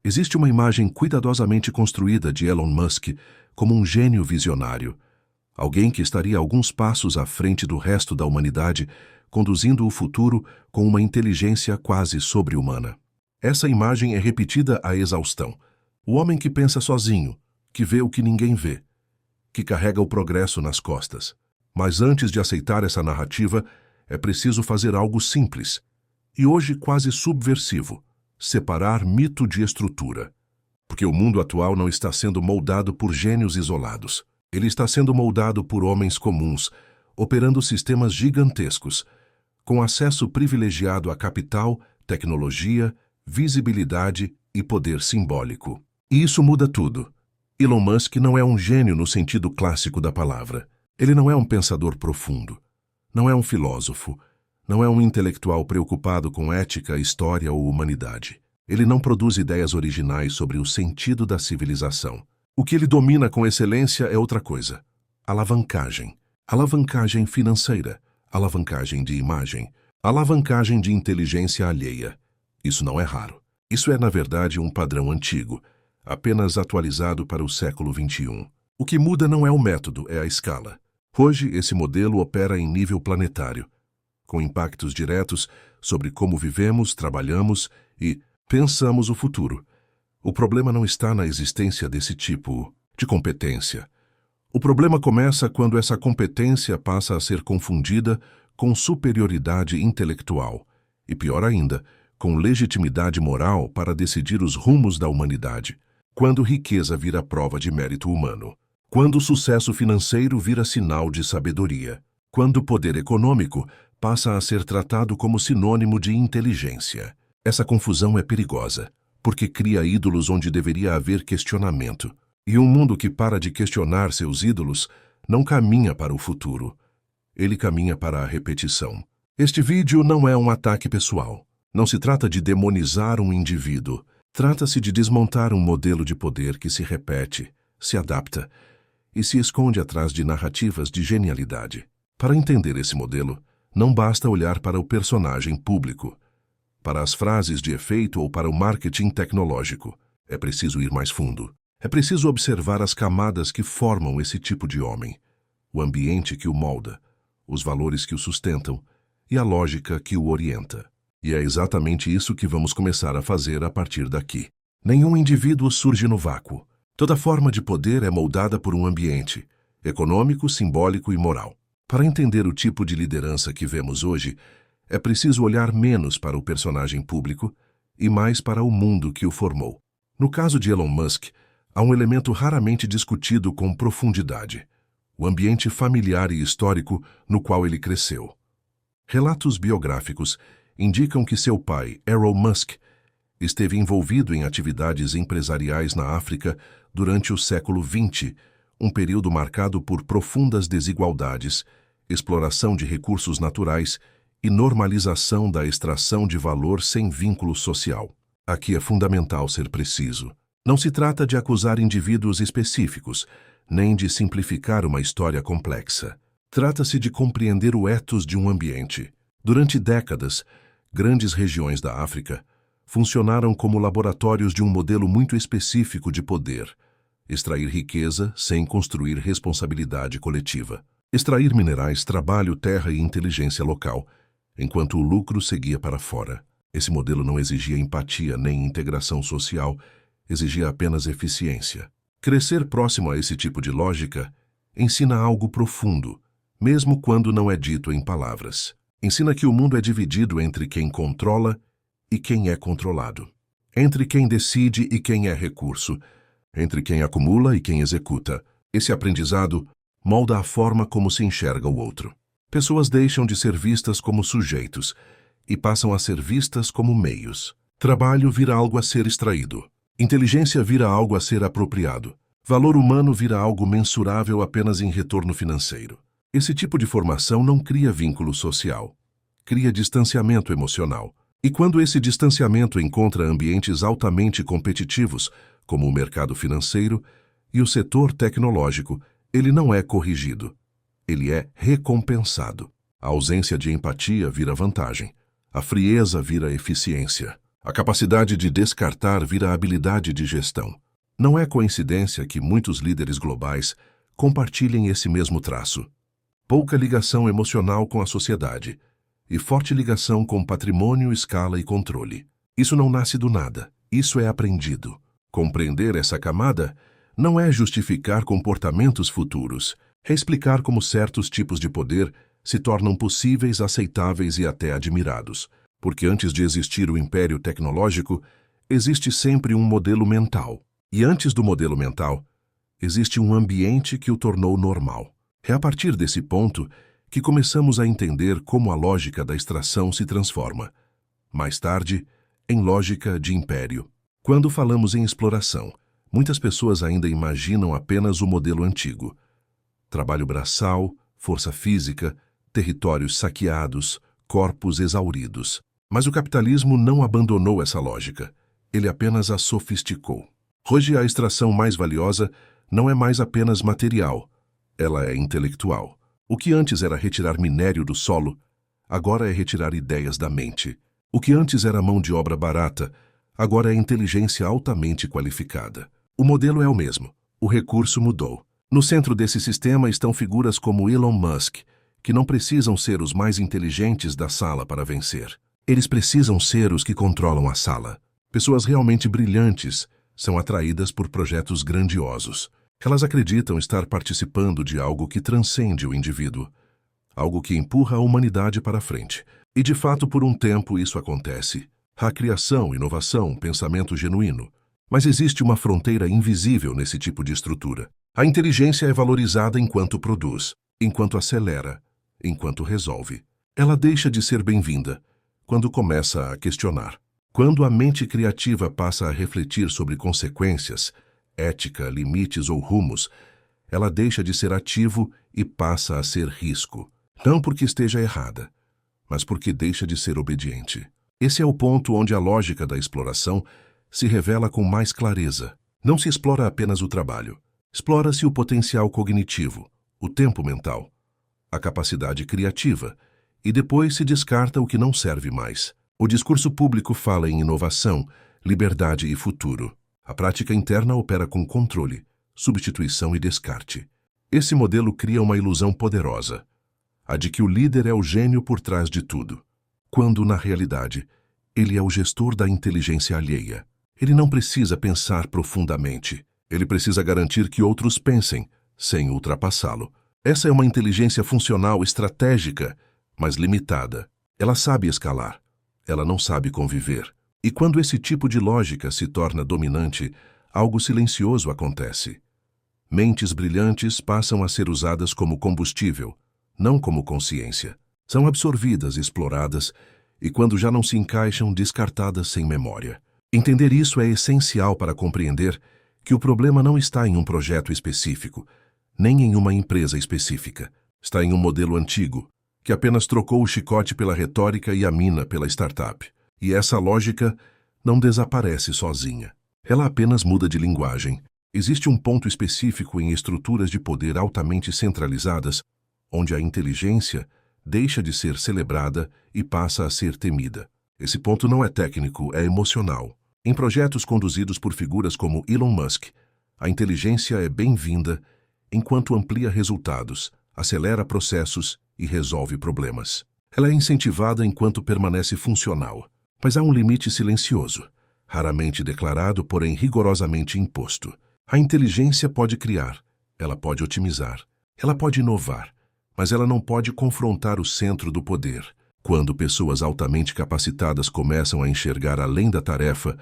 Existe uma imagem cuidadosamente construída de Elon Musk como um gênio visionário, alguém que estaria alguns passos à frente do resto da humanidade, conduzindo o futuro com uma inteligência quase sobre-humana. Essa imagem é repetida à exaustão. O homem que pensa sozinho, que vê o que ninguém vê, que carrega o progresso nas costas. Mas antes de aceitar essa narrativa, é preciso fazer algo simples, e hoje quase subversivo: separar mito de estrutura. Porque o mundo atual não está sendo moldado por gênios isolados. Ele está sendo moldado por homens comuns, operando sistemas gigantescos, com acesso privilegiado a capital, tecnologia, visibilidade e poder simbólico. E isso muda tudo. Elon Musk não é um gênio no sentido clássico da palavra. Ele não é um pensador profundo. Não é um filósofo. Não é um intelectual preocupado com ética, história ou humanidade. Ele não produz ideias originais sobre o sentido da civilização. O que ele domina com excelência é outra coisa: alavancagem. Alavancagem financeira, alavancagem de imagem, alavancagem de inteligência alheia. Isso não é raro. Isso é, na verdade, um padrão antigo, apenas atualizado para o século XXI. O que muda não é o método, é a escala. Hoje, esse modelo opera em nível planetário, com impactos diretos sobre como vivemos, trabalhamos e pensamos o futuro. O problema não está na existência desse tipo de competência. O problema começa quando essa competência passa a ser confundida com superioridade intelectual e, pior ainda, com legitimidade moral para decidir os rumos da humanidade. Quando riqueza vira prova de mérito humano. Quando o sucesso financeiro vira sinal de sabedoria. Quando o poder econômico passa a ser tratado como sinônimo de inteligência. Essa confusão é perigosa, porque cria ídolos onde deveria haver questionamento. E um mundo que para de questionar seus ídolos não caminha para o futuro. Ele caminha para a repetição. Este vídeo não é um ataque pessoal. Não se trata de demonizar um indivíduo. Trata-se de desmontar um modelo de poder que se repete, se adapta e se esconde atrás de narrativas de genialidade. Para entender esse modelo, não basta olhar para o personagem público, para as frases de efeito ou para o marketing tecnológico. É preciso ir mais fundo. É preciso observar as camadas que formam esse tipo de homem, o ambiente que o molda, os valores que o sustentam e a lógica que o orienta. E é exatamente isso que vamos começar a fazer a partir daqui. Nenhum indivíduo surge no vácuo. Toda forma de poder é moldada por um ambiente, econômico, simbólico e moral. Para entender o tipo de liderança que vemos hoje, é preciso olhar menos para o personagem público e mais para o mundo que o formou. No caso de Elon Musk, há um elemento raramente discutido com profundidade: o ambiente familiar e histórico no qual ele cresceu. Relatos biográficos indicam que seu pai, Elon Musk, esteve envolvido em atividades empresariais na África durante o século XX, um período marcado por profundas desigualdades, exploração de recursos naturais e normalização da extração de valor sem vínculo social. Aqui é fundamental ser preciso. Não se trata de acusar indivíduos específicos, nem de simplificar uma história complexa. Trata-se de compreender o ethos de um ambiente. Durante décadas, grandes regiões da África funcionaram como laboratórios de um modelo muito específico de poder: extrair riqueza sem construir responsabilidade coletiva. Extrair minerais, trabalho, terra e inteligência local, enquanto o lucro seguia para fora. Esse modelo não exigia empatia nem integração social, exigia apenas eficiência. Crescer próximo a esse tipo de lógica ensina algo profundo, mesmo quando não é dito em palavras. Ensina que o mundo é dividido entre quem controla e quem é controlado, entre quem decide e quem é recurso, entre quem acumula e quem executa. Esse aprendizado molda a forma como se enxerga o outro. Pessoas deixam de ser vistas como sujeitos e passam a ser vistas como meios. Trabalho vira algo a ser extraído. Inteligência vira algo a ser apropriado. Valor humano vira algo mensurável apenas em retorno financeiro. Esse tipo de formação não cria vínculo social, cria distanciamento emocional. E quando esse distanciamento encontra ambientes altamente competitivos, como o mercado financeiro e o setor tecnológico, ele não é corrigido. Ele é recompensado. A ausência de empatia vira vantagem. A frieza vira eficiência. A capacidade de descartar vira habilidade de gestão. Não é coincidência que muitos líderes globais compartilhem esse mesmo traço. Pouca ligação emocional com a sociedade e forte ligação com patrimônio, escala e controle. Isso não nasce do nada, isso é aprendido. Compreender essa camada não é justificar comportamentos futuros, é explicar como certos tipos de poder se tornam possíveis, aceitáveis e até admirados. Porque antes de existir o império tecnológico, existe sempre um modelo mental. E antes do modelo mental, existe um ambiente que o tornou normal. É a partir desse ponto que começamos a entender como a lógica da extração se transforma, mais tarde, em lógica de império. Quando falamos em exploração, muitas pessoas ainda imaginam apenas o modelo antigo. Trabalho braçal, força física, territórios saqueados, corpos exauridos. Mas o capitalismo não abandonou essa lógica, ele apenas a sofisticou. Hoje a extração mais valiosa não é mais apenas material, ela é intelectual. O que antes era retirar minério do solo, agora é retirar ideias da mente. O que antes era mão de obra barata, agora é inteligência altamente qualificada. O modelo é o mesmo, o recurso mudou. No centro desse sistema estão figuras como Elon Musk, que não precisam ser os mais inteligentes da sala para vencer. Eles precisam ser os que controlam a sala. Pessoas realmente brilhantes são atraídas por projetos grandiosos. Elas acreditam estar participando de algo que transcende o indivíduo, algo que empurra a humanidade para frente. E de fato, por um tempo, isso acontece. Há criação, inovação, pensamento genuíno. Mas existe uma fronteira invisível nesse tipo de estrutura. A inteligência é valorizada enquanto produz, enquanto acelera, enquanto resolve. Ela deixa de ser bem-vinda quando começa a questionar. Quando a mente criativa passa a refletir sobre consequências, ética, limites ou rumos, ela deixa de ser ativo e passa a ser risco. Não porque esteja errada, mas porque deixa de ser obediente. Esse é o ponto onde a lógica da exploração se revela com mais clareza. Não se explora apenas o trabalho. Explora-se o potencial cognitivo, o tempo mental, a capacidade criativa, e depois se descarta o que não serve mais. O discurso público fala em inovação, liberdade e futuro. A prática interna opera com controle, substituição e descarte. Esse modelo cria uma ilusão poderosa, a de que o líder é o gênio por trás de tudo, quando, na realidade, ele é o gestor da inteligência alheia. Ele não precisa pensar profundamente. Ele precisa garantir que outros pensem, sem ultrapassá-lo. Essa é uma inteligência funcional estratégica, mas limitada. Ela sabe escalar. Ela não sabe conviver. E quando esse tipo de lógica se torna dominante, algo silencioso acontece. Mentes brilhantes passam a ser usadas como combustível, não como consciência. São absorvidas, exploradas, e quando já não se encaixam, descartadas sem memória. Entender isso é essencial para compreender que o problema não está em um projeto específico, nem em uma empresa específica. Está em um modelo antigo, que apenas trocou o chicote pela retórica e a mina pela startup. E essa lógica não desaparece sozinha. Ela apenas muda de linguagem. Existe um ponto específico em estruturas de poder altamente centralizadas, onde a inteligência deixa de ser celebrada e passa a ser temida. Esse ponto não é técnico, é emocional. Em projetos conduzidos por figuras como Elon Musk, a inteligência é bem-vinda enquanto amplia resultados, acelera processos e resolve problemas. Ela é incentivada enquanto permanece funcional, mas há um limite silencioso, raramente declarado, porém rigorosamente imposto. A inteligência pode criar, ela pode otimizar, ela pode inovar, mas ela não pode confrontar o centro do poder. Quando pessoas altamente capacitadas começam a enxergar além da tarefa,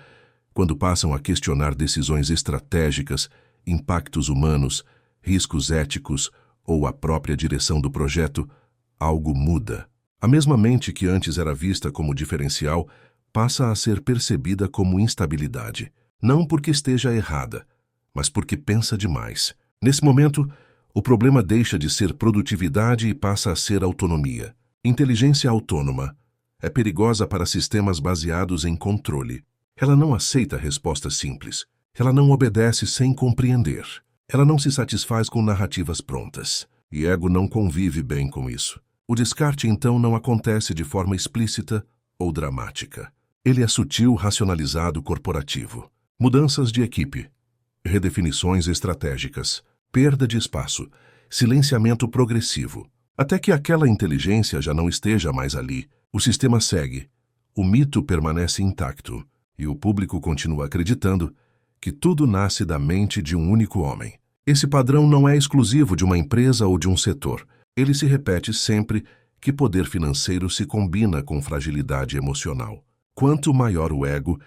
quando passam a questionar decisões estratégicas, impactos humanos, riscos éticos ou a própria direção do projeto, algo muda. A mesma mente que antes era vista como diferencial passa a ser percebida como instabilidade, não porque esteja errada, mas porque pensa demais. Nesse momento, o problema deixa de ser produtividade e passa a ser autonomia. Inteligência autônoma é perigosa para sistemas baseados em controle. Ela não aceita respostas simples. Ela não obedece sem compreender. Ela não se satisfaz com narrativas prontas. E ego não convive bem com isso. O descarte, então, não acontece de forma explícita ou dramática. Ele é sutil, racionalizado, corporativo. Mudanças de equipe, redefinições estratégicas, perda de espaço, silenciamento progressivo. Até que aquela inteligência já não esteja mais ali, o sistema segue, o mito permanece intacto e o público continua acreditando que tudo nasce da mente de um único homem. Esse padrão não é exclusivo de uma empresa ou de um setor. Ele se repete sempre que poder financeiro se combina com fragilidade emocional. Quanto maior o ego,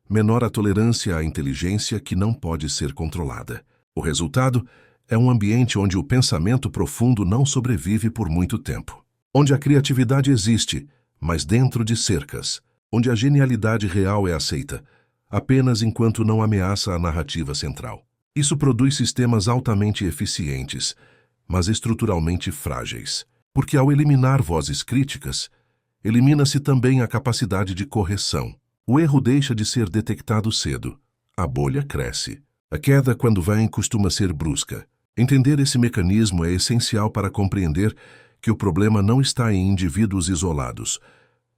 menor a tolerância à inteligência que não pode ser controlada. O resultado é um ambiente onde o pensamento profundo não sobrevive por muito tempo. Onde a criatividade existe, mas dentro de cercas. Onde a genialidade real é aceita, apenas enquanto não ameaça a narrativa central. Isso produz sistemas altamente eficientes, mas estruturalmente frágeis. Porque ao eliminar vozes críticas, elimina-se também a capacidade de correção. O erro deixa de ser detectado cedo. A bolha cresce. A queda, quando vem, costuma ser brusca. Entender esse mecanismo é essencial para compreender que o problema não está em indivíduos isolados,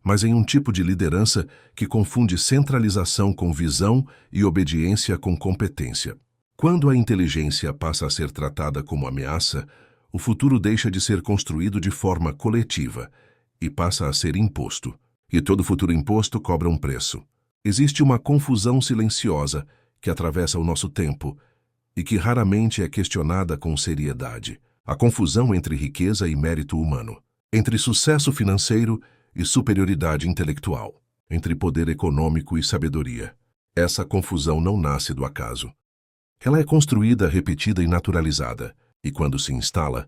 mas em um tipo de liderança que confunde centralização com visão e obediência com competência. Quando a inteligência passa a ser tratada como ameaça, o futuro deixa de ser construído de forma coletiva e passa a ser imposto. E todo futuro imposto cobra um preço. Existe uma confusão silenciosa que atravessa o nosso tempo e que raramente é questionada com seriedade. A confusão entre riqueza e mérito humano, entre sucesso financeiro e superioridade intelectual, entre poder econômico e sabedoria. Essa confusão não nasce do acaso. Ela é construída, repetida e naturalizada, e quando se instala,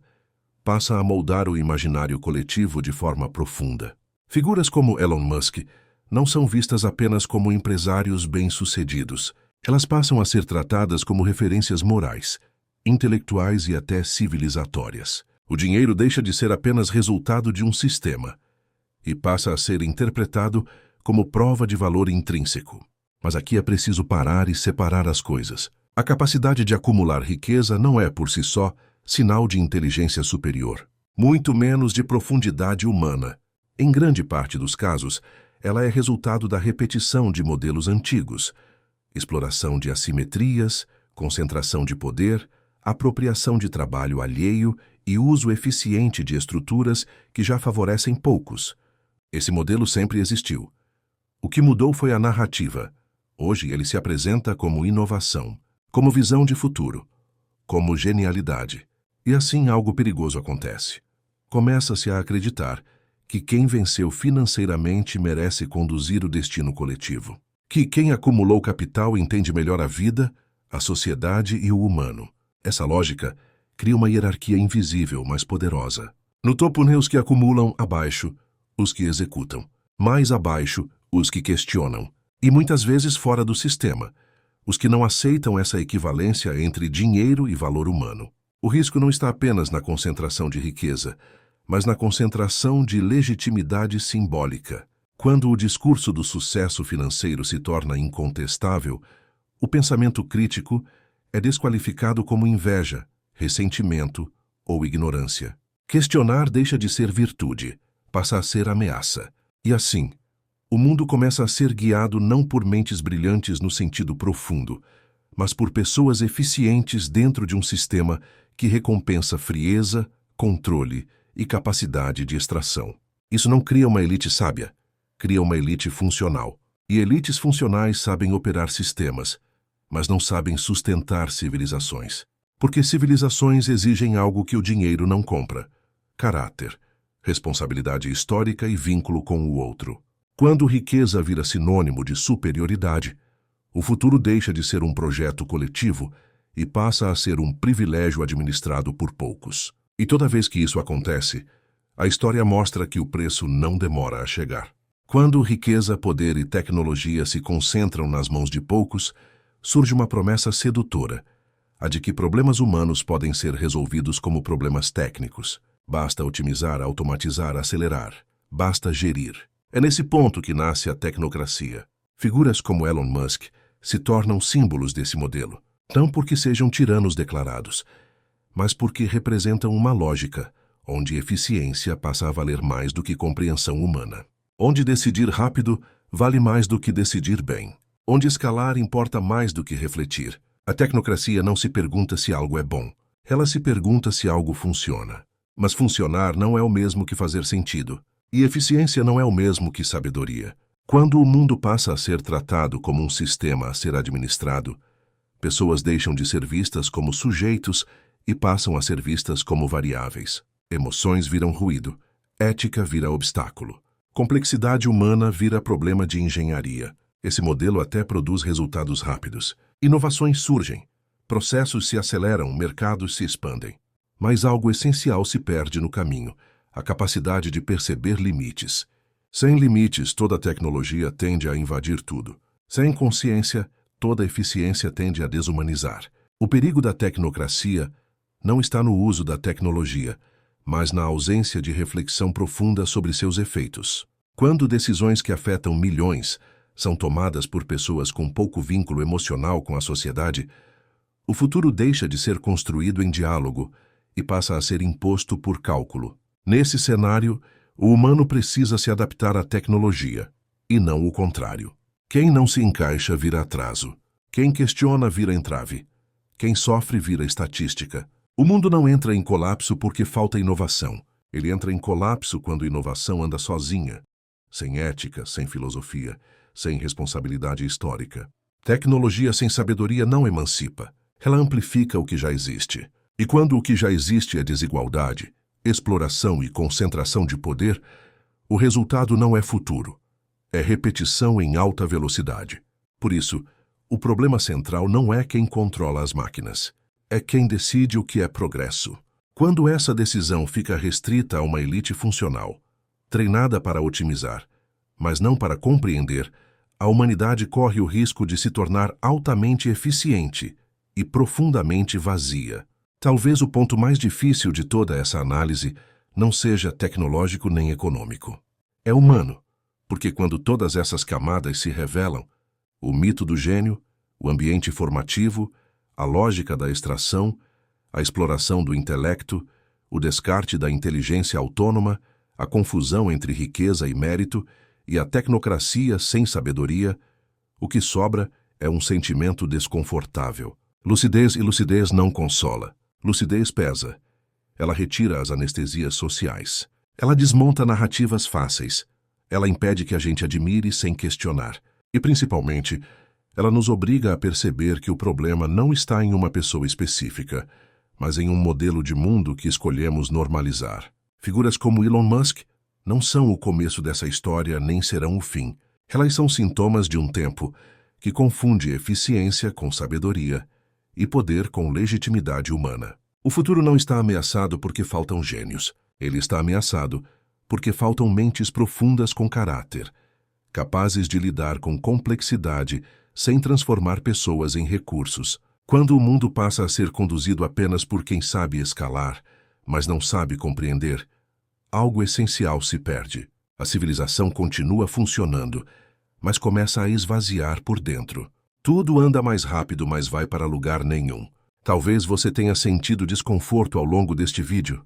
passa a moldar o imaginário coletivo de forma profunda. Figuras como Elon Musk não são vistas apenas como empresários bem-sucedidos. Elas passam a ser tratadas como referências morais, intelectuais e até civilizatórias. O dinheiro deixa de ser apenas resultado de um sistema e passa a ser interpretado como prova de valor intrínseco. Mas aqui é preciso parar e separar as coisas. A capacidade de acumular riqueza não é, por si só, sinal de inteligência superior, muito menos de profundidade humana. Em grande parte dos casos, ela é resultado da repetição de modelos antigos, exploração de assimetrias, concentração de poder, apropriação de trabalho alheio e uso eficiente de estruturas que já favorecem poucos. Esse modelo sempre existiu. O que mudou foi a narrativa. Hoje ele se apresenta como inovação, como visão de futuro, como genialidade. E assim algo perigoso acontece. Começa-se a acreditar que quem venceu financeiramente merece conduzir o destino coletivo. Que quem acumulou capital entende melhor a vida, a sociedade e o humano. Essa lógica cria uma hierarquia invisível, mas poderosa. No topo, os que acumulam, abaixo, os que executam. Mais abaixo, os que questionam. E muitas vezes fora do sistema, os que não aceitam essa equivalência entre dinheiro e valor humano. O risco não está apenas na concentração de riqueza, mas na concentração de legitimidade simbólica. Quando o discurso do sucesso financeiro se torna incontestável, o pensamento crítico é desqualificado como inveja, ressentimento ou ignorância. Questionar deixa de ser virtude, passa a ser ameaça. E assim, o mundo começa a ser guiado não por mentes brilhantes no sentido profundo, mas por pessoas eficientes dentro de um sistema que recompensa frieza, controle e capacidade de extração. Isso não cria uma elite sábia, cria uma elite funcional. E elites funcionais sabem operar sistemas, mas não sabem sustentar civilizações. Porque civilizações exigem algo que o dinheiro não compra: caráter, responsabilidade histórica e vínculo com o outro. Quando riqueza vira sinônimo de superioridade, o futuro deixa de ser um projeto coletivo e passa a ser um privilégio administrado por poucos. E toda vez que isso acontece, a história mostra que o preço não demora a chegar. Quando riqueza, poder e tecnologia se concentram nas mãos de poucos, surge uma promessa sedutora, a de que problemas humanos podem ser resolvidos como problemas técnicos. Basta otimizar, automatizar, acelerar. Basta gerir. É nesse ponto que nasce a tecnocracia. Figuras como Elon Musk se tornam símbolos desse modelo, não porque sejam tiranos declarados, mas porque representam uma lógica onde eficiência passa a valer mais do que compreensão humana. Onde decidir rápido vale mais do que decidir bem. Onde escalar importa mais do que refletir. A tecnocracia não se pergunta se algo é bom. Ela se pergunta se algo funciona. Mas funcionar não é o mesmo que fazer sentido. E eficiência não é o mesmo que sabedoria. Quando o mundo passa a ser tratado como um sistema a ser administrado, pessoas deixam de ser vistas como sujeitos e passam a ser vistas como variáveis. Emoções viram ruído. Ética vira obstáculo. Complexidade humana vira problema de engenharia. Esse modelo até produz resultados rápidos. Inovações surgem. Processos se aceleram, mercados se expandem. Mas algo essencial se perde no caminho: a capacidade de perceber limites. Sem limites, toda tecnologia tende a invadir tudo. Sem consciência, toda eficiência tende a desumanizar. O perigo da tecnocracia não está no uso da tecnologia, mas na ausência de reflexão profunda sobre seus efeitos. Quando decisões que afetam milhões são tomadas por pessoas com pouco vínculo emocional com a sociedade, o futuro deixa de ser construído em diálogo e passa a ser imposto por cálculo. Nesse cenário, o humano precisa se adaptar à tecnologia, e não o contrário. Quem não se encaixa vira atraso. Quem questiona vira entrave. Quem sofre vira estatística. O mundo não entra em colapso porque falta inovação. Ele entra em colapso quando a inovação anda sozinha, sem ética, sem filosofia, sem responsabilidade histórica. Tecnologia sem sabedoria não emancipa. Ela amplifica o que já existe. E quando o que já existe é desigualdade, exploração e concentração de poder, o resultado não é futuro. É repetição em alta velocidade. Por isso, o problema central não é quem controla as máquinas. É quem decide o que é progresso. Quando essa decisão fica restrita a uma elite funcional, treinada para otimizar, mas não para compreender, a humanidade corre o risco de se tornar altamente eficiente e profundamente vazia. Talvez o ponto mais difícil de toda essa análise não seja tecnológico nem econômico. É humano, porque quando todas essas camadas se revelam, o mito do gênio, o ambiente formativo, a lógica da extração, a exploração do intelecto, o descarte da inteligência autônoma, a confusão entre riqueza e mérito e a tecnocracia sem sabedoria, o que sobra é um sentimento desconfortável. Lucidez e lucidez não consola. Lucidez pesa. Ela retira as anestesias sociais. Ela desmonta narrativas fáceis. Ela impede que a gente admire sem questionar. E, principalmente, ela nos obriga a perceber que o problema não está em uma pessoa específica, mas em um modelo de mundo que escolhemos normalizar. Figuras como Elon Musk não são o começo dessa história nem serão o fim. Elas são sintomas de um tempo que confunde eficiência com sabedoria e poder com legitimidade humana. O futuro não está ameaçado porque faltam gênios. Ele está ameaçado porque faltam mentes profundas com caráter, capazes de lidar com complexidade sem transformar pessoas em recursos. Quando o mundo passa a ser conduzido apenas por quem sabe escalar, mas não sabe compreender, algo essencial se perde. A civilização continua funcionando, mas começa a esvaziar por dentro. Tudo anda mais rápido, mas vai para lugar nenhum. Talvez você tenha sentido desconforto ao longo deste vídeo.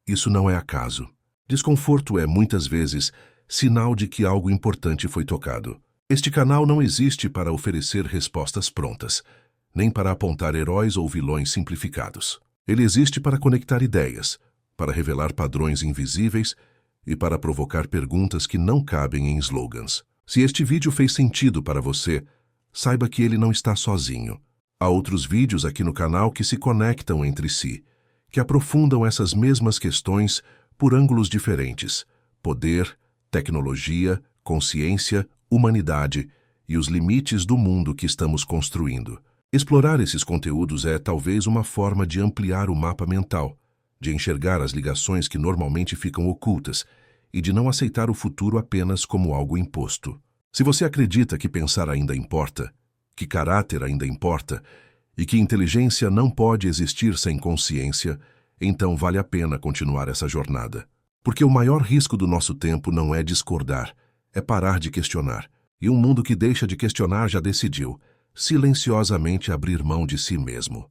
Isso não é acaso. Desconforto é, muitas vezes, sinal de que algo importante foi tocado. Este canal não existe para oferecer respostas prontas, nem para apontar heróis ou vilões simplificados. Ele existe para conectar ideias, para revelar padrões invisíveis e para provocar perguntas que não cabem em slogans. Se este vídeo fez sentido para você, saiba que ele não está sozinho. Há outros vídeos aqui no canal que se conectam entre si, que aprofundam essas mesmas questões por ângulos diferentes: poder, tecnologia, consciência, humanidade e os limites do mundo que estamos construindo. Explorar esses conteúdos é talvez uma forma de ampliar o mapa mental, de enxergar as ligações que normalmente ficam ocultas e de não aceitar o futuro apenas como algo imposto. Se você acredita que pensar ainda importa, que caráter ainda importa e que inteligência não pode existir sem consciência, então vale a pena continuar essa jornada. Porque o maior risco do nosso tempo não é discordar, é parar de questionar. E um mundo que deixa de questionar já decidiu, silenciosamente, abrir mão de si mesmo.